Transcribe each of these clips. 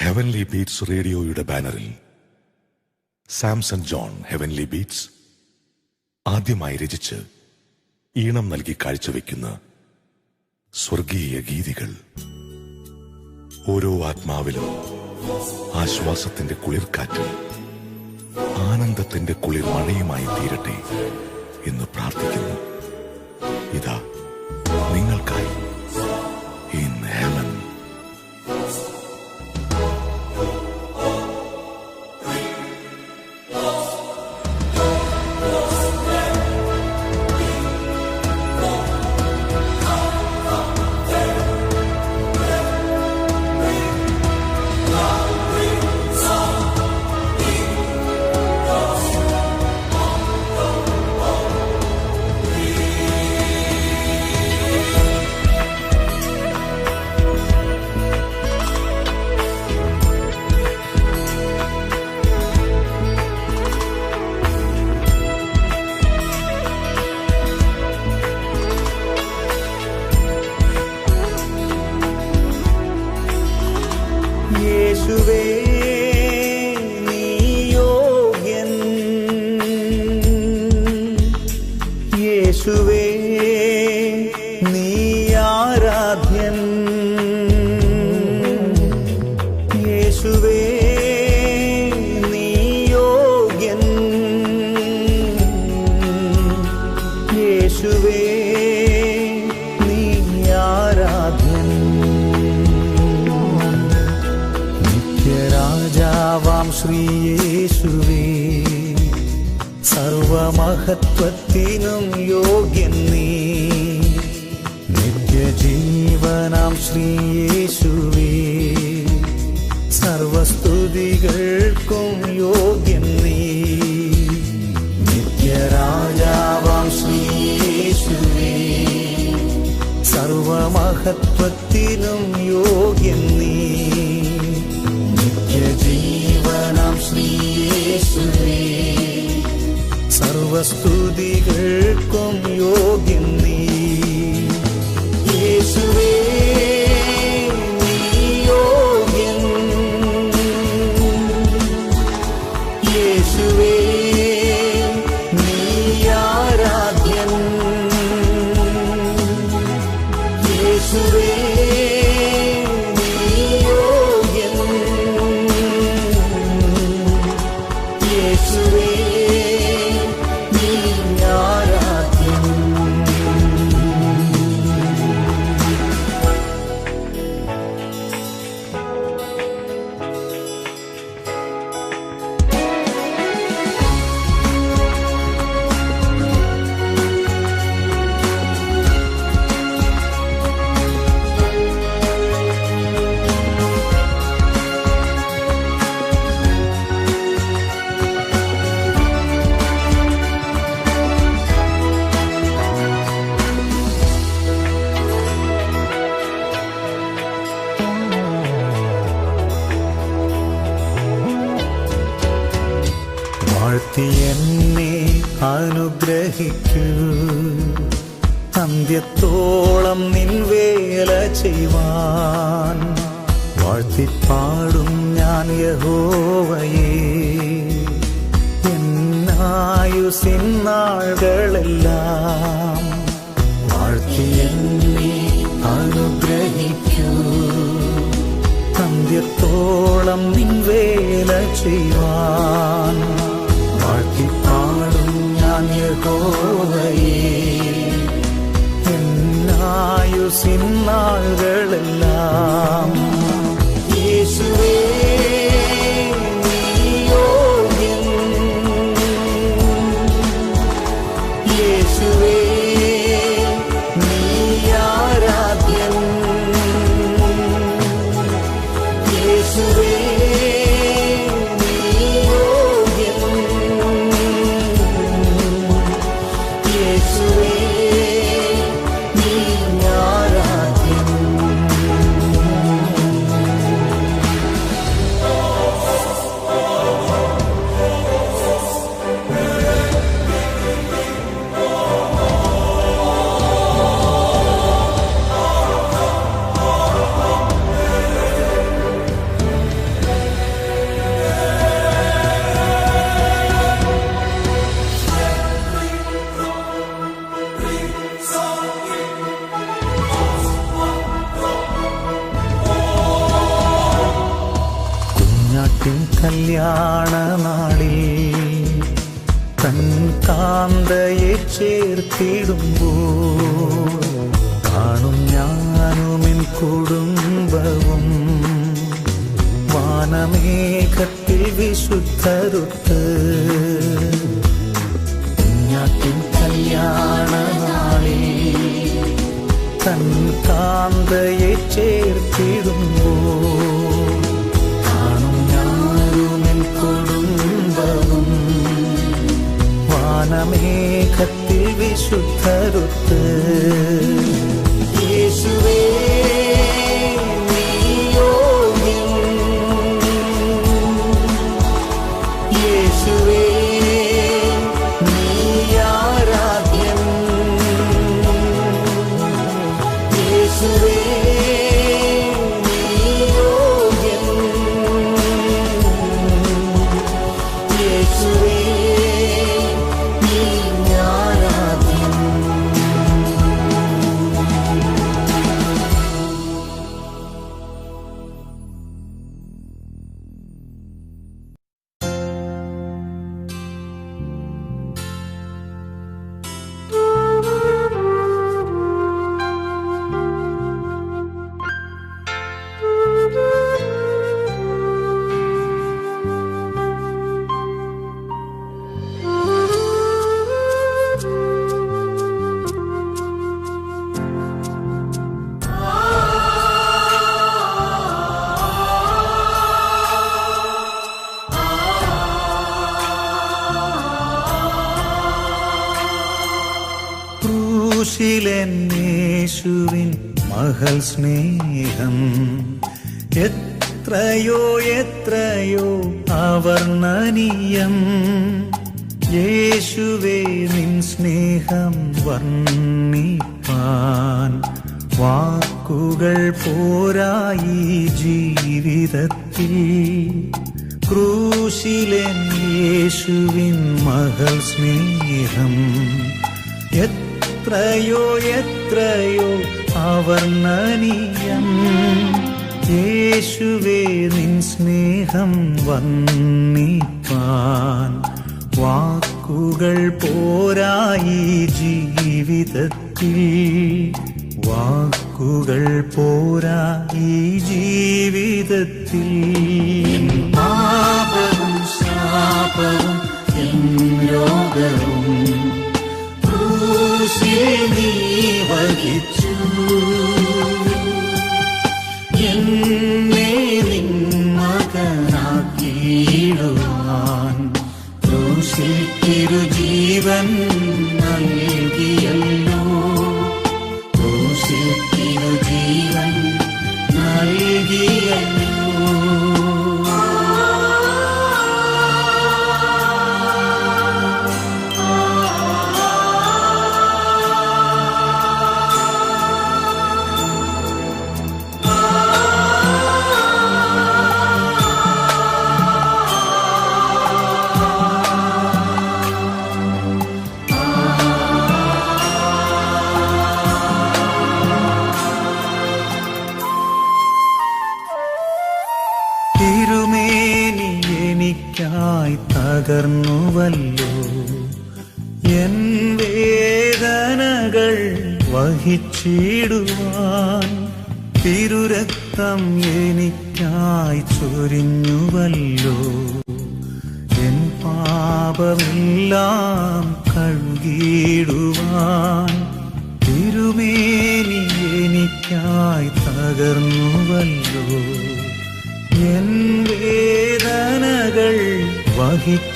Heavenly beats റേഡിയോയുടെ ബാനറിൽ Samson John heavenly beats ആദ്യമായി രചിച്ച് ഈണം നൽകി കാഴ്ചവെക്കുന്ന സ്വർഗീയ ഗീതികൾ ഓരോ ആത്മാവിലും ആശ്വാസത്തിന്റെ കുളിർക്കാറ്റ്, ആനന്ദത്തിന്റെ കുളിർ മഴയുമായി തീരട്ടെ എന്ന് പ്രാർത്ഥിക്കുന്നു. ഇതാ നിങ്ങൾക്കായി ഇൻ ഹെവൻ. യേശുവേ നീ യോഗ്യൻ, യേശുവേ നീ ആരാധ്യൻ, യേശുവേ നീ യോഗ്യൻ, യേശുവേ നീ ആരാധ്യൻ. രാജാവാം ശ്രീയേശുവേ സർവമഹത്വത്തിനും യോഗ്യൻ നീ, നിത്യജീവനാം ശ്രീയേശുവേ സർവസ്തുതികൾക്കും യോഗ്യൻ നീ, നിത്യരാജാവാം ശ്രീയേശുവേ സർവമഹത്വത്തിനും യോഗ്യൻ നീ, ജീവനാം ശ്രീയേശുവേ സർവസ്തുതികൾക്കും യോഗ്യൻ നീ. യേശുവേ നീ യോഗ്യൻ, യേശുവേ നീ ആരാധ്യൻ, യേശുവേ വാഴ്ത്തി എന്നെ അനുഗ്രഹിക്കൂ, അന്ത്യത്തോളം നിൻ വേല ചെയ്യുവാൻ. വാഴ്ത്തിപ്പാടും ഞാൻ യഹോവയേ എന്നായുസിൻ നാളുകളെല്ലാം. വാഴ്ത്തി എന്നെ അനുഗ്രഹിക്കൂ, അന്ത്യത്തോളം നിൻ വേല ചെയ്യുവാൻ. വാഴ്ത്തിപ്പാടും ഞാൻ യഹോവയേ എന്നായുസിൻ നാളുകളെല്ലാം. യേശുവേ നീ യോഗ്യൻ, യേശുവേ നീ ആരാധ്യൻ, യേശുവേ കല്യാണ നാളിൽ തൻ കാന്തയെ ചേർത്തിടുമ്പോൾ കാണും ഞാനുമെൻ കുടുംബവും വാനമേഘത്തിൽ വിശുദ്ധരുത്ത് കുഞ്ഞാട്ടിൻ കല്യാണ നാളിൽ തൻ കാന്തയെ ചേർത്തിടുമ്പോൾ കാണും ഞാനുമെൻ കുടുംബവും വാനമേഘത്തിൽ വിശുദ്ധരുത്ത് യേശുവേ യേശുവേ നീ ആരാധ്യൻ യേശുവേ നീ യോഗ്യൻ യേശുവേ നീ ആരാധ്യൻ യേശുവിൻ മഹൽ സ്നേഹം എത്രയോ എത്രയോ അവർണ്ണനീയം യേശുവേ നിൻ സ്നേഹം വർണ്ണിപ്പാൻ വാക്കുകൾ പോരായി ജീവിതത്തിൽ ക്രൂശിലെ യേശുവിൻ മഹൽ സ്നേഹം എത്രയോ എത്രയോ അവർണ്ണനീയം യേശുവേ നിൻ സ്നേഹം വർണ്ണിപ്പാൻ വാക്കുകൾ പോരായി ജീവിതത്തിൽ വാക്കുകൾ പോരായി ജീവിതത്തിൽ പാപവും ശാപവും രോഗവും നീ വഹിച്ചു എന്നെ നിൻ മകനാക്കിയിടുവാൻ ക്രൂശിൽ തിരുജീവൻ നൽകിയല്ലോ ക്രൂശിൽ തിരുജീവൻ നൽകിയല്ലോ തിരുമേനി എനിക്കായി തകർന്നുവല്ലോ എൻ വേദനകൾ വഹിച്ചിടുവാൻ തിരുരക്തം എനിക്കായി ചൊരിഞ്ഞുവല്ലോ എൻ പാപമെല്ലാം കഴുകിയിടുവാൻ തിരുമേനി എനിക്കായി തകർന്നുവല്ലോ എൻ വേദനകൾ വഹിച്ചിടുവാൻ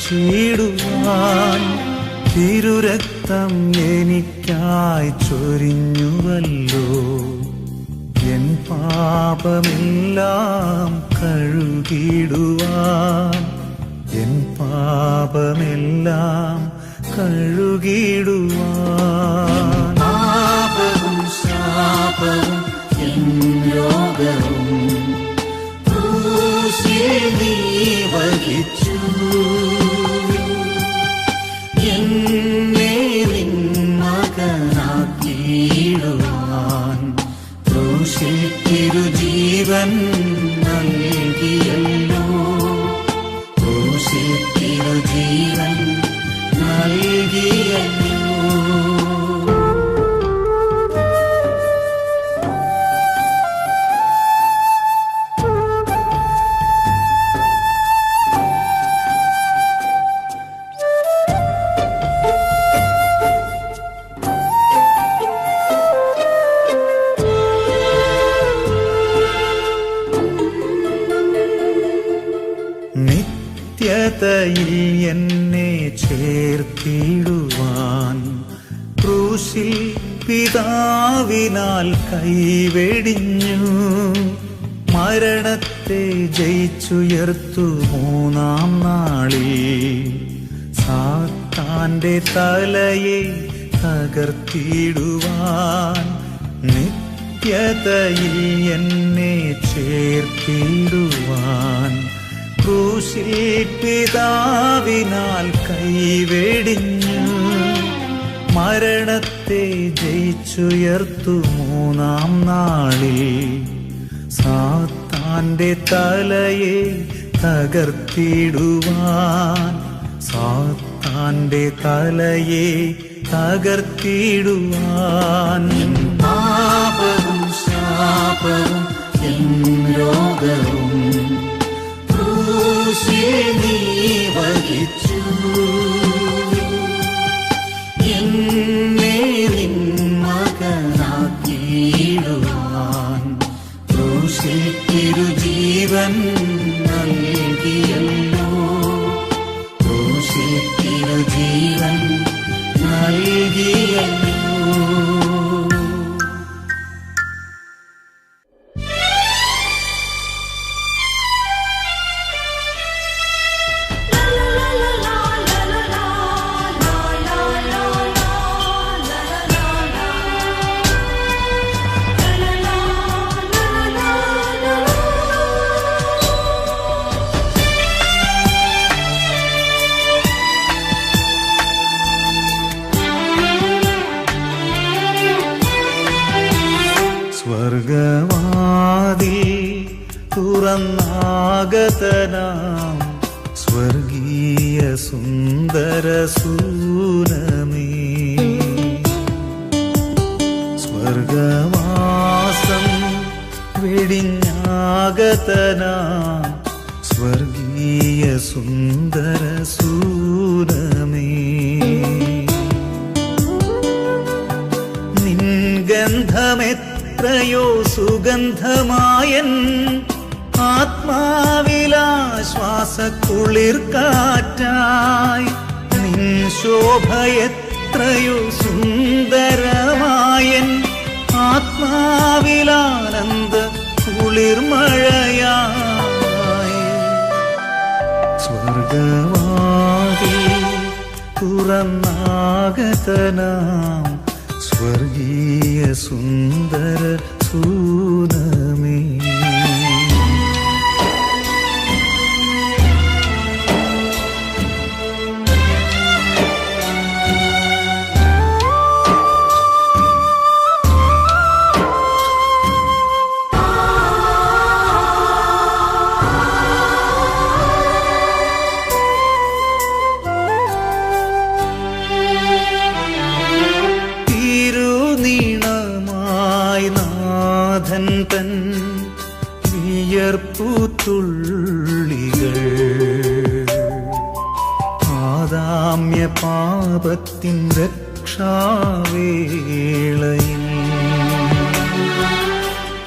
തിരുരക്തം എനിക്കായി ചൊരിഞ്ഞുവല്ലോ എൻ പാപമെല്ലാം കഴുകിടുവാൻ എൻ പാപമെല്ലാം കഴുകിടുവാൻ പാപവും ശാപവും രോഗവും നീ വഹിച്ചു എന്നെ നിൻ മകനാക്കിയിടുവാൻ ക്രൂശിൽ തിരുജീവൻ നൽകിയല്ലോ നിത്യതയിൽ എന്നെ ചേർത്തിടുവാൻ ക്രൂശിൽ പിതാവിനാൽ കൈവെടിഞ്ഞു. മരണത്തെ ജയിച്ചുയർത്തു മൂന്നാം നാളിൽ. സാത്താന്റെ തലയെ തകർത്തിടുവാൻ നിത്യതയിൽ എന്നെ ചേർത്തിടുവാൻ ക്രൂശിൽ പിതാവിനാൽ കൈവെടിഞ്ഞു. മരണത്തെ ജയിച്ചുയർത്തു മൂന്നാം നാളിൽ. സാത്താന്റെ തലയെ തകർത്തിടുവാൻ, സാത്താന്റെ തലയെ തകർത്തിടുവാൻ. പാപവും ശാപവും എൻ രോഗവും ക്രൂശിൽ നീ വഹിച്ചു. എന്നെ നിൻ മകനാക്കിയിടുവാൻ ക്രൂശിൽ തിരുജീവൻ നൽകിയല്ലോ. ക്രൂശിൽ തിരുജീവൻ നൽകിയല്ലോ. സ്വർഗവാതിൽ തുറന്നാഗതനാം സ്വർഗീയ സുന്ദരസൂനമേ, സ്വർഗവാസം വെടിഞ്ഞാഗതനാം സ്വർഗീയ സുന്ദരസൂനമേ, നിൻ ഗന്ധമെത്രയോ സുഗന്ധമായൻ ആത്മാവിലാശ്വാസക്കുളിർ കാറ്റായി. നിൻ ശോഭയെത്രയോ സുന്ദരമായൻ ആത്മാവിലാനന്ദ കുളിർമഴയായി. സ്വർഗവാതിൽ തുറന്നാഗതനാം സ്വർഗീയ സുന്ദര സൂനമേ. നാഥൻ തൻ വിയർപ്പുതുള്ളികൾ ആദാമ്യ പാപത്തിൻ രക്ഷാവേളയിൽ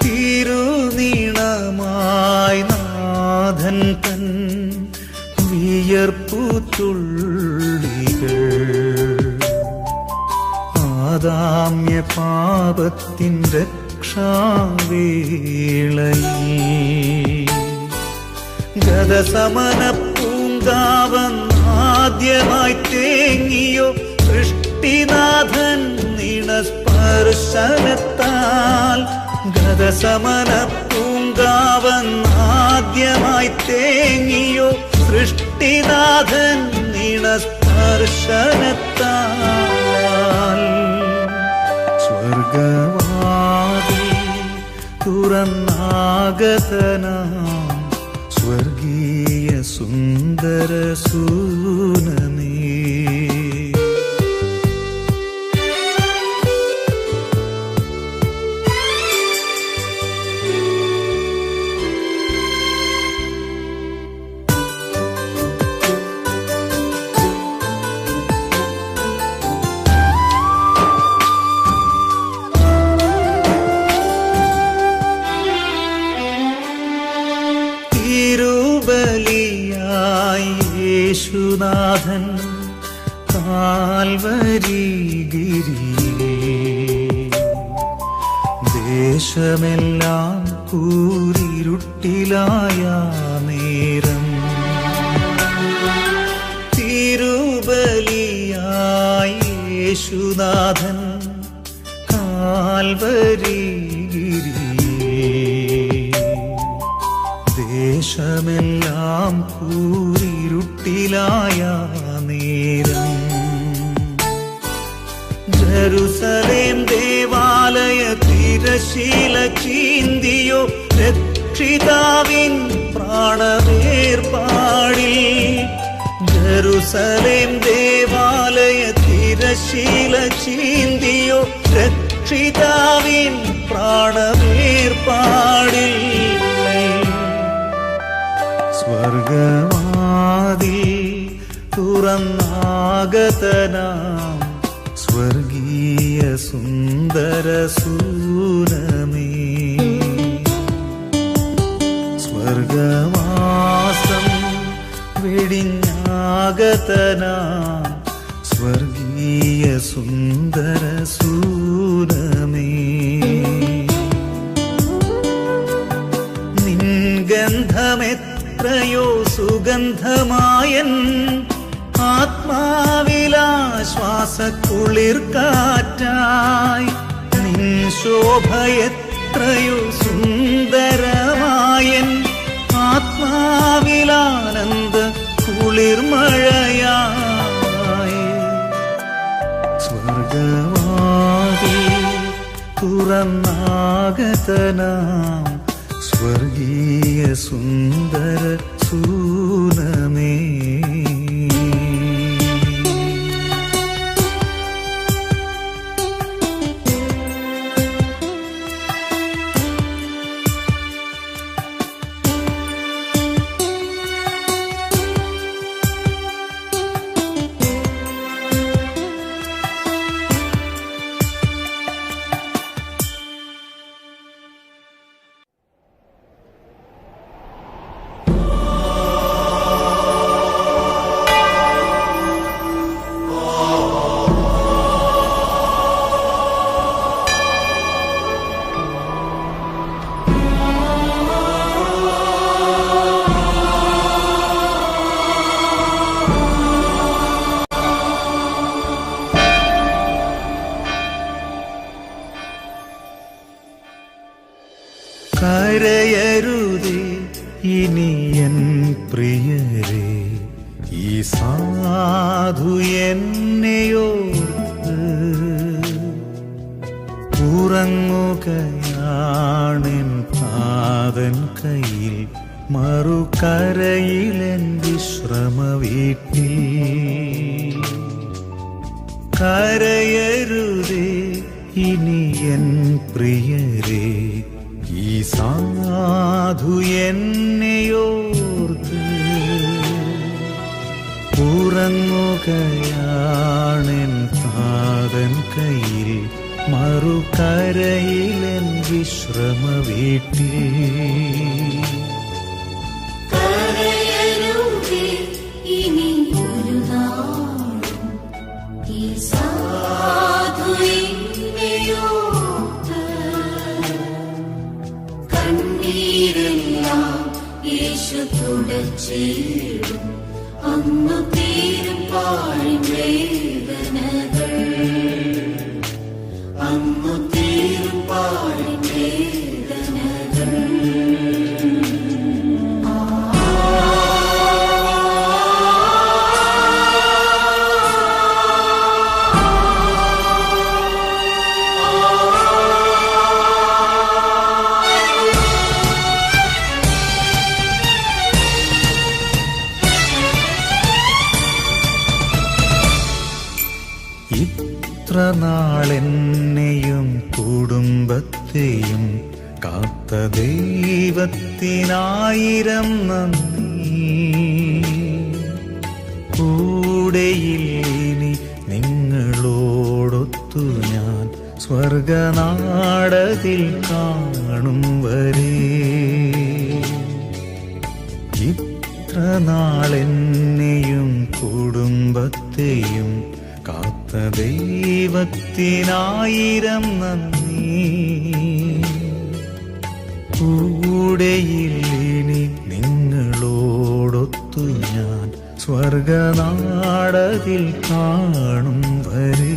തിരുനീണമായി നാഥൻ തൻ വിയർപ്പുതുള്ളികൾ ആദാമ്യ പാപത്തിൻ രക്ഷാവേളയിൽ ഗതസമന പൂങ്കാവന്നാദ്യമായി തേങ്ങിയോ സൃഷ്ടിനാഥൻ നിണസ്പർശനത്താൽ. ഗതസമന പൂങ്കാവന്നാദ്യമായി തേങ്ങിയോ സൃഷ്ടിനാഥൻ നിണസ്പർശനത്താൽ. സ്വർഗവാതിൽ തുറന്നാഗതനാം സ്വർഗീയ സുന്ദര സൂനമേ. തിരുബലിയാ യേശുനാഥൻ കാൽവരി ഗിരിയിൽ ദേശമെല്ലാം കൂരിരുട്ടിലായ നേരം തിരുബലിയായി യേശുനാഥൻ കാൽവരി ഗിരിയിൽ ദേശമെല്ലാം കൂരിരുട്ടിലായ നേരം ജെറുസലേം ദേവാലയ തിരശീല ചീന്തിയോ രക്ഷിതാവിൻ പ്രാണവേർപാടിൽ ജെറുസലേം ദേവാലയ തിരശീല ചീന്തിയോ രക്ഷിതാവിൻ പ്രാണവേർപാടിൽ സ്വർഗവാതിൽ തുറന്നാഗതനാം സ്വർഗീയ സുന്ദര സൂനമേ സ്വർഗവാസം വെടിഞ്ഞാഗതനാം സ്വർഗീയ സുന്ദര സൂനമേ നിൻഗന്ധമെത്രയോ സുഗന്ധമായൻ ആത്മാവിലാശ്വാസക്കുളിർക്കാറ്റായി നിൻ ശോഭയെത്രയോ സുന്ദരമായൻ ആത്മാവിലാനന്ദ കുളിർമഴയായി സ്വർഗവാതിൽ തുറന്നാഗതനാം സ്വർഗീയ സുന്ദര സൂനമേ കരയരുതേ ഇനിയൻ പ്രിയരേ ഈ സാധു എന്നെയോർത്ത് ഉറങ്ങുകയാണെൻ താതൻ കയ്യിൽ മറുകരയിലെൻ വിശ്രമ വീട്ടിൽ കരയരുതേ ഇനിയൻ പ്രിയരേ ഈ സാധു എന്നെയോർത്ത് ഉറങ്ങുകയാണെൻ താതൻ കയ്യിൽ മറുകരയിലെൻ വിശ്രമ വീട്ടിൽ അന്നു തീരും പാഴി വേദനകൾ അന്നു തീരും പാഴി വേദനകൾ ഇത്ര നാളെന്നെയും കുടുംബത്തെയും കാത്ത ദൈവത്തിനായിരം നന്ദി. കൂടെയില്ലിനി നിങ്ങളോടൊത്തു ഞാൻ സ്വർഗനാടതിൽ കാണും വരെ. ഇത്ര നാളെന്നെയും കുടുംബത്തെയും കാത്ത ദൈവത്തിനായിരം നന്ദി. കൂടെയില്ലിനി നിങ്ങളോടൊത്തു ഞാൻ സ്വർഗനാടതിൽ കാണും വരെ.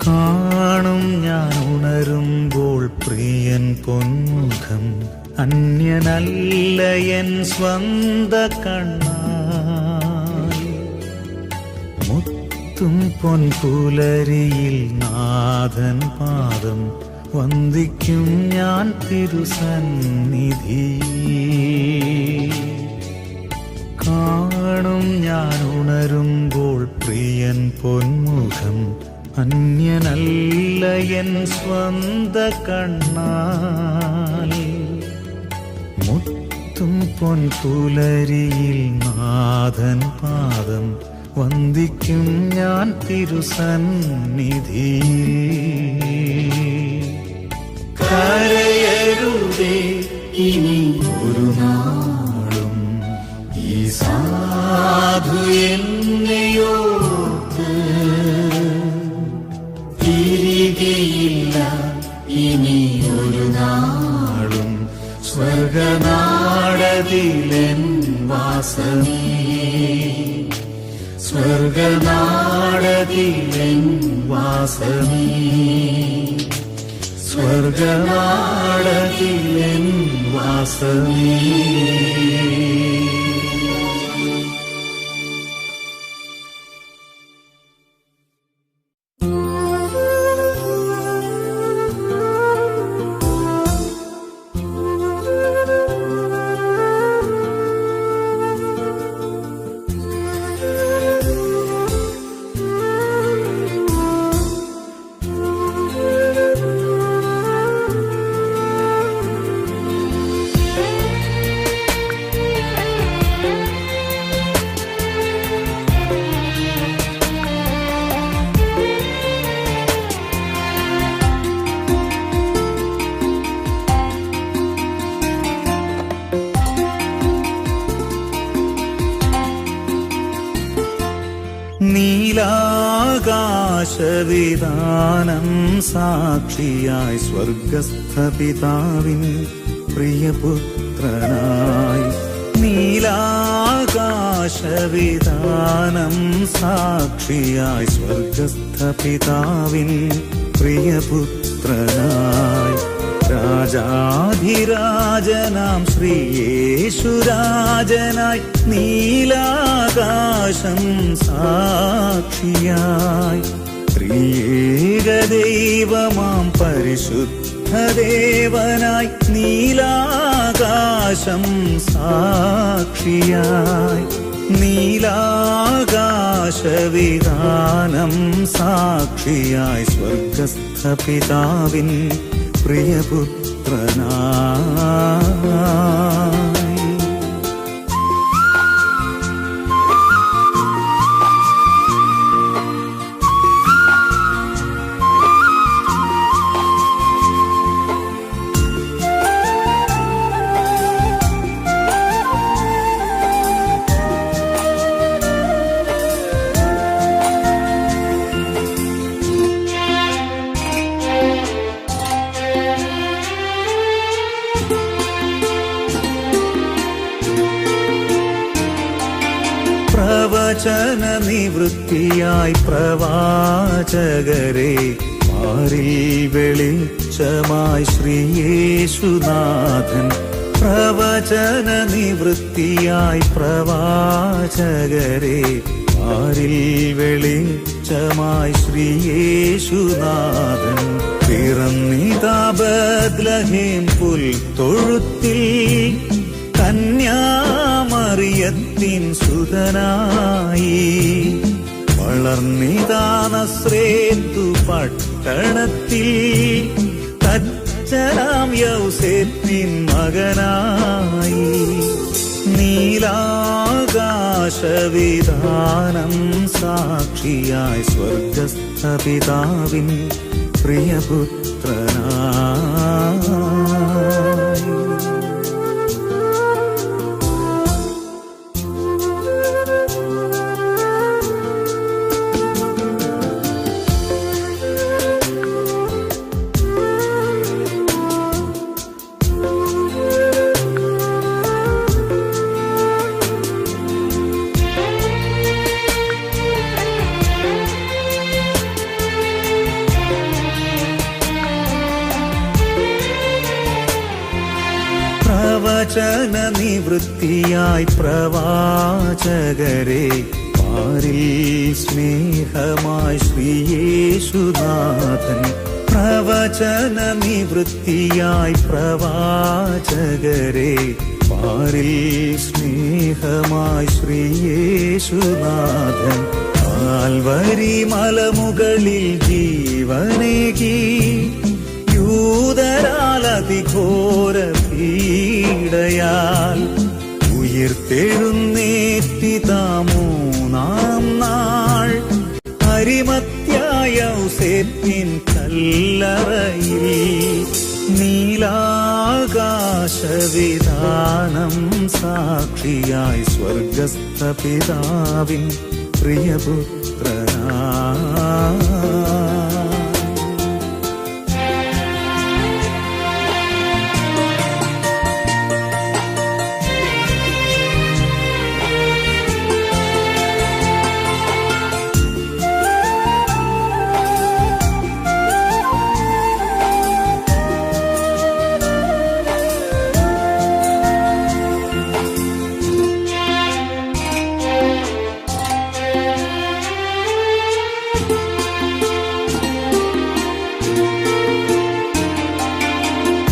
കാണും ഞാൻ ഉണരുമ്പോൾ പ്രിയൻ പൊന്മുഖം, അന്യനല്ല എൻ സ്വന്ത കണ്ണായി. മുത്തും പൊൻപുലരിയിൽ നാഥൻ പാദം വന്ദിക്കും ഞാൻ തിരുസന്നിധി. കാണും ഞാൻ ഉണരുമ്പോൾ പ്രിയൻ പൊന്മുഖം, അന്യനല്ല എൻ സ്വന്ത കണ്ണാൽ. മുത്തും പൊൻപുലരിയിൽ നാഥൻ പാദം വന്ദിക്കും ഞാൻ തിരുസന്നിധി. കരയരുതേ ഇനി ഒരു നാളും ഈ സാധു എന്നെയോർത്ത്. തിരികെയില്ല ഇനി ഒരു നാളും സ്വർഗനാടതിലെൻ വാസമേ. സ്വർഗനാടതിലെൻ വാസമേ. സ്വർഗനാടതിലെൻ വാസമേ. നീലാകാശവിധാനം സാക്ഷിയായി സ്വർഗസ്ഥ പിതാവിൻ പ്രിയപുത്രനായി. നീലാകാശവിധാനം സാക്ഷിയായി സ്വർഗസ്ഥ പിതാവിൻ പ്രിയപുത്രനായി. രാജാധിരാജനാം ശ്രീയേശുരാജനായി നീലാകാശം സാക്ഷിയായി. ത്രിയേകദൈവമാം പരിശുദ്ധദേവനായി നീലാകാശം സാക്ഷിയായി. നീലാകാശവിധാനം സാക്ഷിയായി സ്വർഗസ്ഥ പിതാവിൻ പ്രിയപുത്രനായി. പ്രവചന നിവൃത്തിയായി പ്രവാചകരെ മാറിൽ വെളിച്ചമായി ശ്രീയേശുനാഥൻ. പ്രവചന നിവൃത്തിയായി പ്രവാചകരെ മാറിൽ വെളിച്ചമായി ശ്രീയേശുനാഥൻ. പിറന്നിതാ ബത്ലഹേം പുൽത്തൊഴുത്തിൽ കന്യാമറിയത്തിൻ സുതനായി. വളർന്നിതാ നസ്രേത്തു പട്ടണത്തിൽ തച്ചനാം യൗസേപ്പിൻ മകനായി. നീലാകാശവിധാനം സാക്ഷിയായി സ്വർഗസ്ഥ പിതാവിൻ പ്രിയപുത്രനായി. പ്രവചന നിവൃത്തിയായി പ്രവാചകരെ പാരിൽ സ്നേഹമായി ശ്രീയേശുനാഥൻ. പ്രവചന നിവൃത്തിയായി പ്രവാചകരെ പാരിൽ സ്നേഹമായി ശ്രീയേശുനാഥൻ. കാൽവരി മലമുകളിൽ ജീവനേകി യൂതരാൽ അതിഘോര പീഡയാൽ ഉയിർത്തെഴുന്നേറ്റിതാ മൂന്നാം നാൾ അരിമത്യായ യൗസേപ്പിൻ കല്ലറയിൽ. നീലാകാശവിധാനം സാക്ഷിയായി സ്വർഗസ്ഥ പിതാവിൻ പ്രിയപുത്രനായി.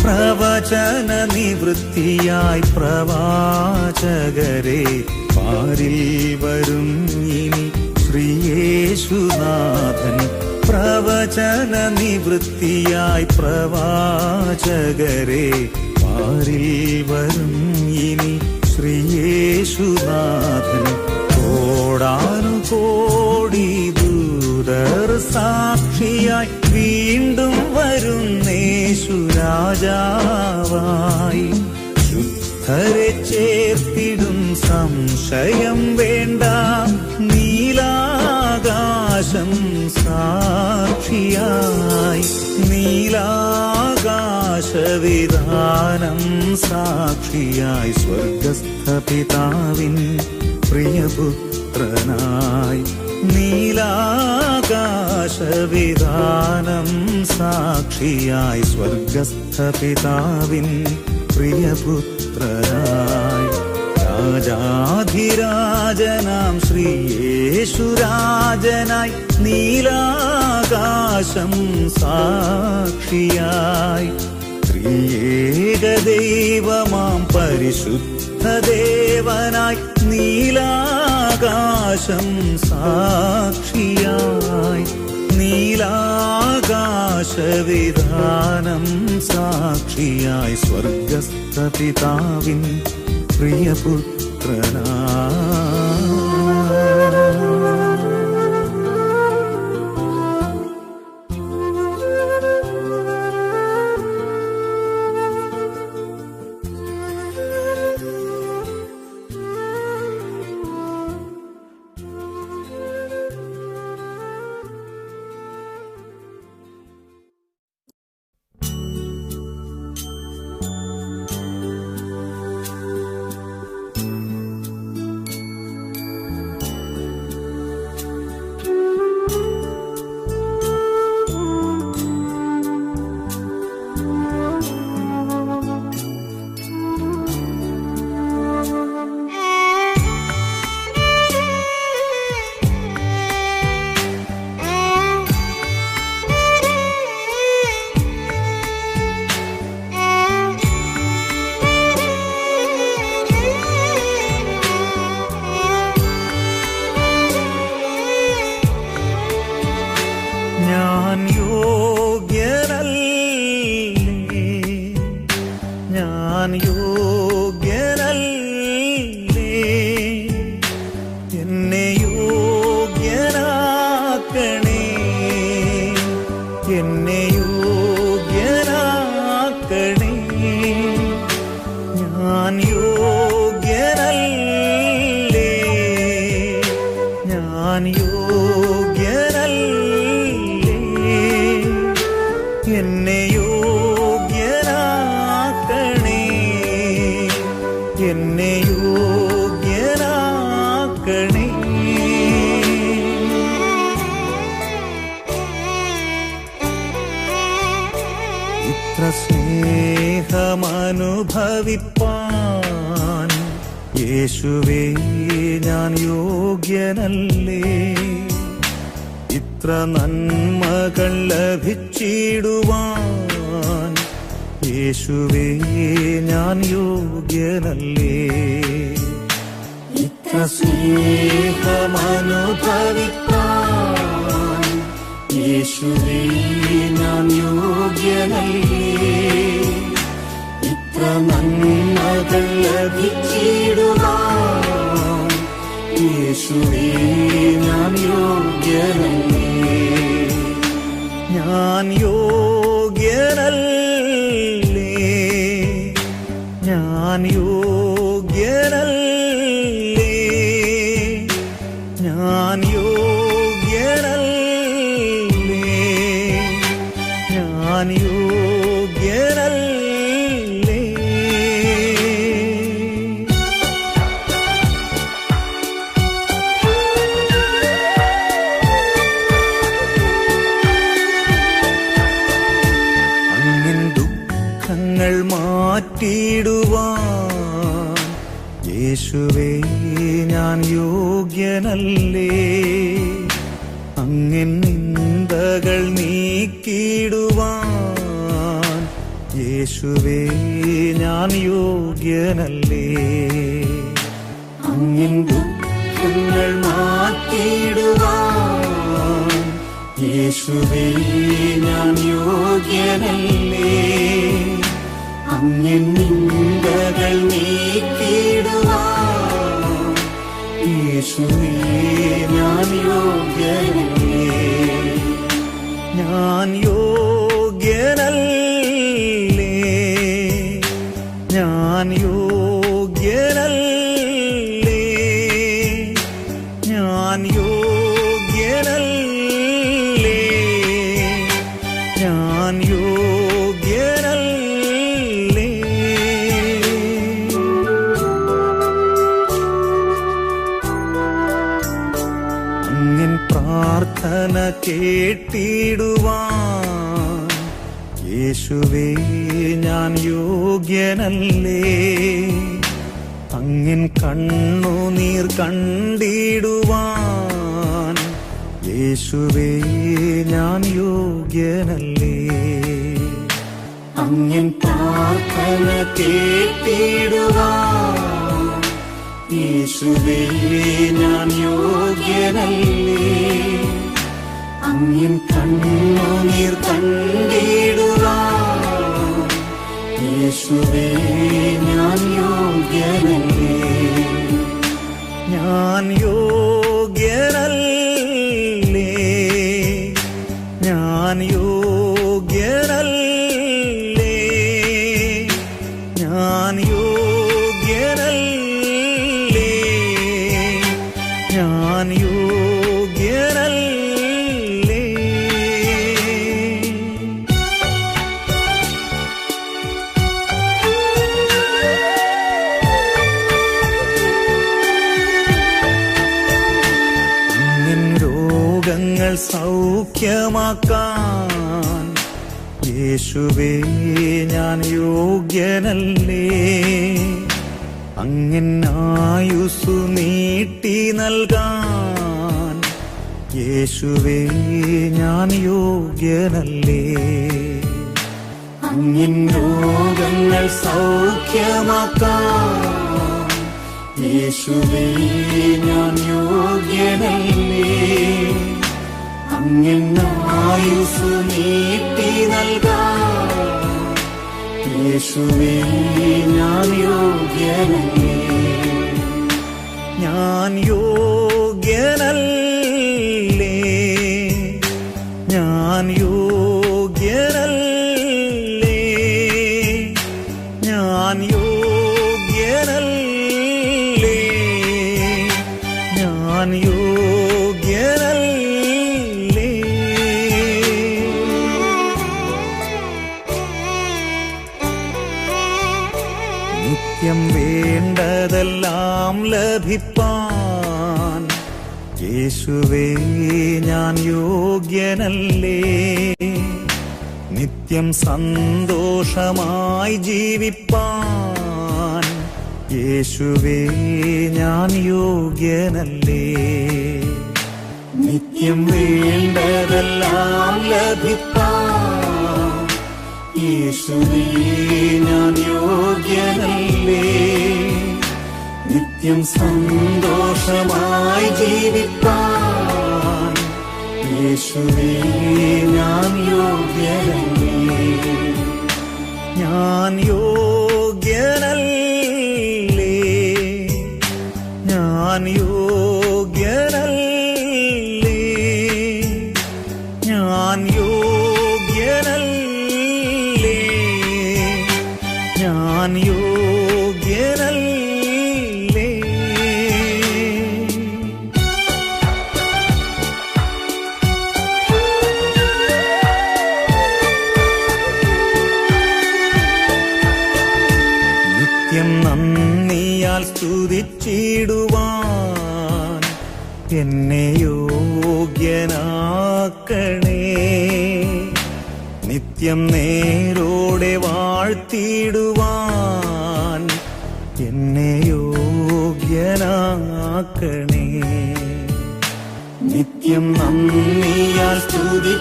പ്രവചന നിവൃത്തിയായി പ്രവാചകരെ പാരിൽ വരും ഇനി ശ്രീയേശുനാഥൻ. പ്രവചന നിവൃത്തിയായി പ്രവാചകരെ പാരിൽ വരും ഇനി ശ്രീയേശുനാഥൻ. കോടാനുകോടി ദൂതർ സാക്ഷിയായി വീണ്ടും വരുന്നേശു രാജാവായി. ശുദ്ധരെ ചേർത്തിടും സംശയം വേണ്ട, നീലാകാശം സാക്ഷിയായി. നീലാകാശവിധാനം സാക്ഷിയായി സ്വർഗസ്ഥ പിതാവിൻ പ്രിയപുത്രനായി. നീലാകാശവിധാനം സാക്ഷിയായി സ്വർഗസ്ഥ പിതാവിൻ പ്രിയപുത്രനായി. രാജാധിരാജനാം ശ്രീയേശുരാജനായി നീലാകാശം സാക്ഷിയായി. ത്രിയേകദൈവമാം പരിശുദ്ധദേവനായി നീലാകാശം സാക്ഷിയായി. നീലാകാശവിധാനം സാക്ഷിയായി സ്വർഗസ്ഥ പിതാവിൻ പ്രിയപുത്രനായി. എന്നെ യോഗ്യനാക്കണേ. ഇത്ര സ്നേഹമനുഭവിപ്പാൻ യേശുവേ ഞാൻ യോഗ്യനല്ലേ. ഇത്ര നന്മകൾ ലഭിച്ചിടുവാൻ യേശുവേ ഞാൻ യോഗ്യനല്ലേ. ഇത്ര സ്നേഹമനുഭവിപ്പാൻ യേശുവേ ഞാൻ യോഗ്യനല്ലേ. ഇത്ര നന്മകൾ ലഭിച്ചിടുവാൻ യേശുവേ ഞാൻ യോഗ്യനല്ലേ. ഞാൻ യോഗ്യനല്ലേ, ഞാൻ യോഗ്യനല്ലേ, ഞാൻ യോഗ്യനല്ലേ, ഞാൻ യോഗ്യനല്ലേ. അങ്ങിൻ ദുഃഖങ്ങൾ മാറ്റിയിടുവാൻ യേശുവേ ഞാൻ യോഗ്യനല്ലേ. അങ്ങിൻ നിന്ദകൾ നീക്കിയിടുവാൻ യേശുവേ ഞാൻ യോഗ്യനല്ലേ. അങ്ങിൻ ദുഃഖങ്ങൾ മാറ്റിയിടുവാൻ യേശുവേ ഞാൻ യോഗ്യനല്ലേ. അങ്ങിൻ നിന്ദകൾ നീക്കിയിടുവാൻ യേശുവേ ഞാൻ യോഗ്യനല്ലേ. ഞാൻ യോഗ്യനല്ലേ, ഞാൻ യോഗ്യനല്ലേ, ഞാൻ യോഗ്യനല്ലേ, ഞാൻ യോഗ്യനല്ലേ. അങ്ങിൻ പ്രാർത്ഥന കേട്ടിടുവാൻ യേശുവേ ഞാൻ യോഗ്യനല്ലേ. അങ്ങിൻ കണ്ണുനീർ കണ്ടിടുവാൻ യേശുവേ ഞാൻ യോഗ്യനല്ലേ. അങ്ങിൻ പ്രാർത്ഥന കേട്ടിടുവാൻ യേശുവേ ഞാൻ യോഗ്യനല്ലേ. അങ്ങിൻ കണ്ണുനീർ കണ്ടിടുവാൻ യേശുവേ ഞാൻ യോഗ്യനല്ലേ. ഞാൻ യോഗ്യനല്ലേ, ഞാൻ യോഗ്യനല്ലേ, ഞാൻ യോഗ്യനല്ലേ, ഞാൻ യോഗ്യനല്ലേ. അങ്ങിൻ രോഗങ്ങൾ സൗഖ്യമാക്കാൻ യേശുവേ ഞാൻ യോഗ്യനല്ലേ. അങ്ങിൻ ആയുസ്സു നീട്ടി നൽകാൻ യേശുവേ ഞാൻ യോഗ്യനല്ലേ. അങ്ങിൻ രോഗങ്ങൾ സൗഖ്യമാക്കാൻ യേശുവേ ഞാൻ യോഗ്യനല്ലേ. അങ്ങിൻ ആയുസ്സു നീട്ടി നൽകാൻ യേശുവേ ഞാൻ യോഗ്യനല്ലേ. ഞാൻ യോഗ്യനല്ലേ, ഞാൻ യോഗ്യനല്ലേ, ഞാൻ യോഗ്യനല്ലേ, ഞാൻ യോഗ്യനല്ലേ. നിത്യം വേണ്ട വേണ്ടതെല്ലാം ലഭിപ്പാൻ യേശുവേ ഞാൻ യോഗ്യനല്ലേ? നിത്യം സന്തോഷമായി ജീവിപ്പാൻ യേശുവേ ഞാൻ യോഗ്യനല്ലേ? നിത്യം വേണ്ടതെല്ലാം ലഭിപ്പാൻ യേശുവേ ഞാൻ യോഗ്യനല്ലേ? നിത്യം സന്തോഷമായി ജീവിപ്പാൻ യേശുവേ ഞാൻ യോഗ്യനല്ലേ? ഞാൻ യോഗ്യനല്ലേ? ഞാൻ യോഗ്യനല്ലേ? ഞാൻ യോഗ്യനല്ലേ? ഞാൻ യോഗ്യനല്ലേ? നിത്യം നന്ദിയാൽ സ്തുതിച്ചിടുവാൻ എന്നെ യോഗ്യനാക്കണേ. നിത്യം നേരോടെ വാഴ്ത്തിടുവാൻ എന്നെ യോഗ്യനാക്കണേ. നിത്യം നന്ദിയാൽ സ്തുതിച്ചിടുവാൻ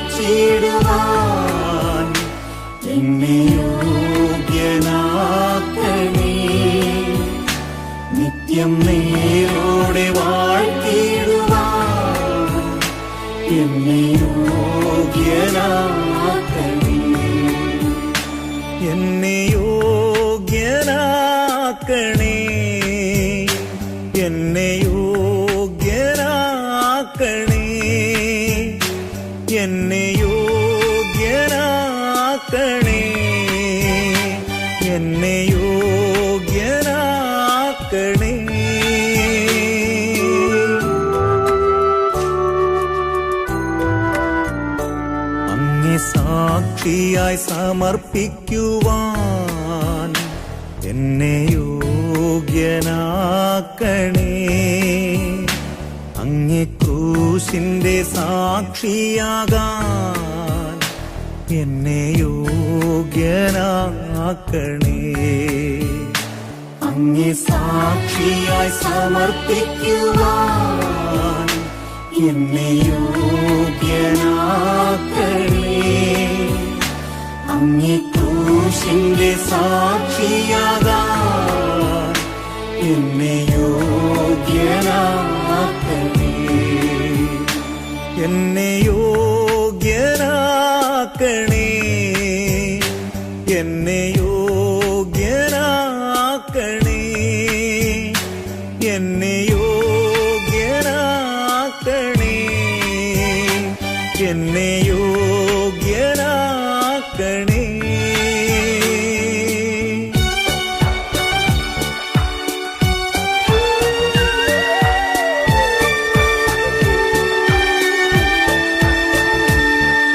എന്നെ യോഗ്യനാക്കണേ. നിത്യം നേരോടെ വാഴ്ത്തിടുവാൻ എന്നെ യോഗ്യനാക്കണേ. എന്നെ യോഗ്യനാക്കണേ. എന്നെ യോഗ്യനാക്കണേ. എന്നെ യോഗ്യനാക്കണേ. എന്നെ യോഗ്യനാക്കണേ. അങ്ങേ സാക്ഷിയായി സമർപ്പിക്കുവാൻ എന്നെ യോഗ്യനാക്കണേ. അങ്ങേ ക്രൂശിന്റെ സാക്ഷിയാകാൻ എന്നെ യോഗ്യനാക്കണേ. അങ്ങേ സാക്ഷിയായി സമർപ്പിക്കുവാൻ എന്നെ യോഗ്യനാക്കണേ. അങ്ങേ ക്രൂശിന്റെ സാക്ഷിയാകാൻ എന്നെ യോഗ്യനാക്കണേ. എന്നെ യോഗ്യനാക്കണേ. എന്നെ യോഗ്യനാക്കണേ. എന്നെ യോഗ്യനാക്കണേ. എന്നെ യോഗ്യനാക്കണേ.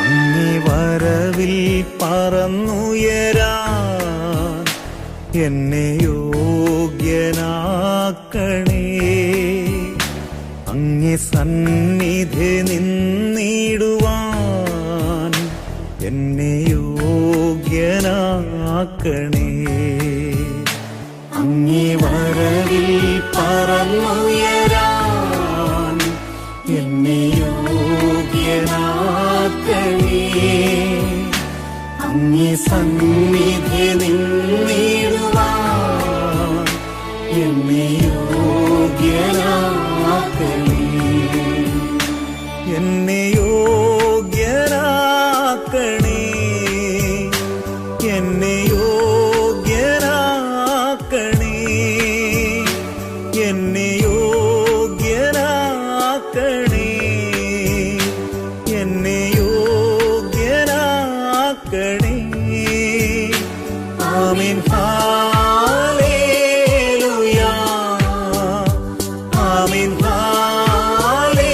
അങ്ങേ വരവിൽ പറന്നുയരാൻ എന്നെ യോഗ്യനാക്കണേ. അങ്ങേ സന്നിധി നിന്നിടുവാൻ എന്നെ യോഗ്യനാക്കണേ. അങ്ങേ വരവിൽ പറന്നുയരാൻ എന്നെ യോഗ്യനാക്കണേ. അങ്ങേ സന്നിധി നിന്നിടുവാൻ എന്നെ യോഗ്യനാക്കണേ. എന്നെ യോഗ്യനാക്കണേ. എന്നെ യോഗ്യനാക്കണേ. എന്നെ യോഗ്യനാക്കണേ. എന്നെ യോഗ്യനാക്കണേ. ആമേൻ. ഹല്ലേലൂയ. ആമേൻ. ഹല്ലേലൂയ.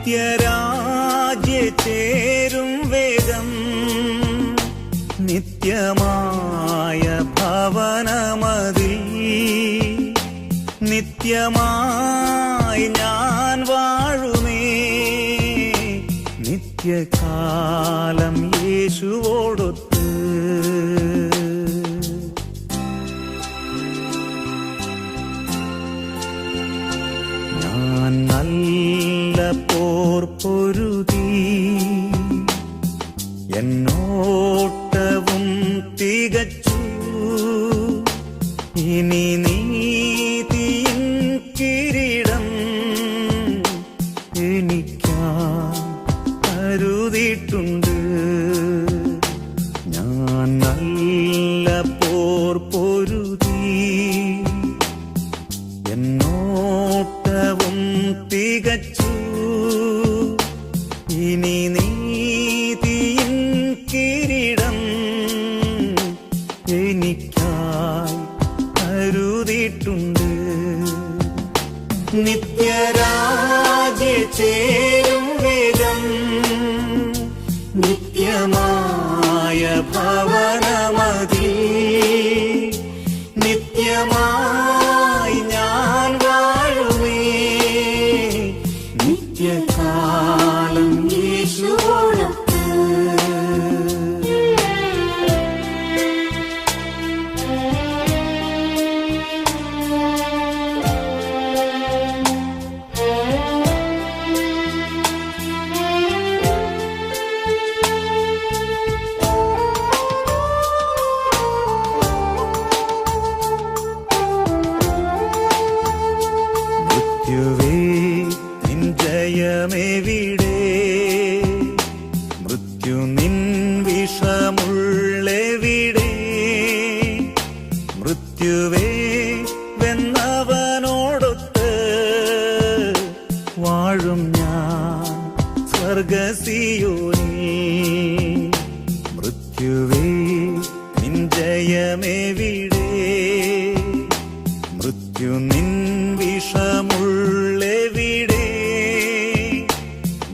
നിത്യരാജ്യ ചേരും വേഗം നിത്യമായ ഭവനമതിൽ നിത്യമായി ഞാൻ വാഴുമേ നിത്യകാലം യേശുവോടൊത്ത്. ഞാൻ നല്ല പോർ പൊരുതി എന്നോട്ടവും തികച്ചു ഇനി നീതിയിൻ കിരീടം എനിക്കായി കരുതിയിട്ടുണ്ട്. ഞാൻ നല്ല പോർ പൊരുതി എന്നോട്ടവും തികച്ചു ഇനി നീതിയിൻ കിരീടം എനിക്കായി കരുതിയിട്ടുണ്ട്. നിത്യരാജ്യ ചേരും വേഗം നിത്യമായ ഭവനമതിൽ നിത്യമായി ഞാൻ വാഴുമേ നിത്യകാലം യേശുവോടൊത്ത്. മൃത്യുവേ നിൻ ജയമെവിടെ മൃത്യു നിൻ വിഷമുള്ളെവിടെ മൃത്യുവേ വെന്നവനോടൊത്ത് വാഴും ഞാൻ സ്വർഗസിയോനിൽ. മൃത്യുവേ നിൻ ജയമെവിടെ മൃത്യു നിൻ വിഷമുള്ളെവിടെ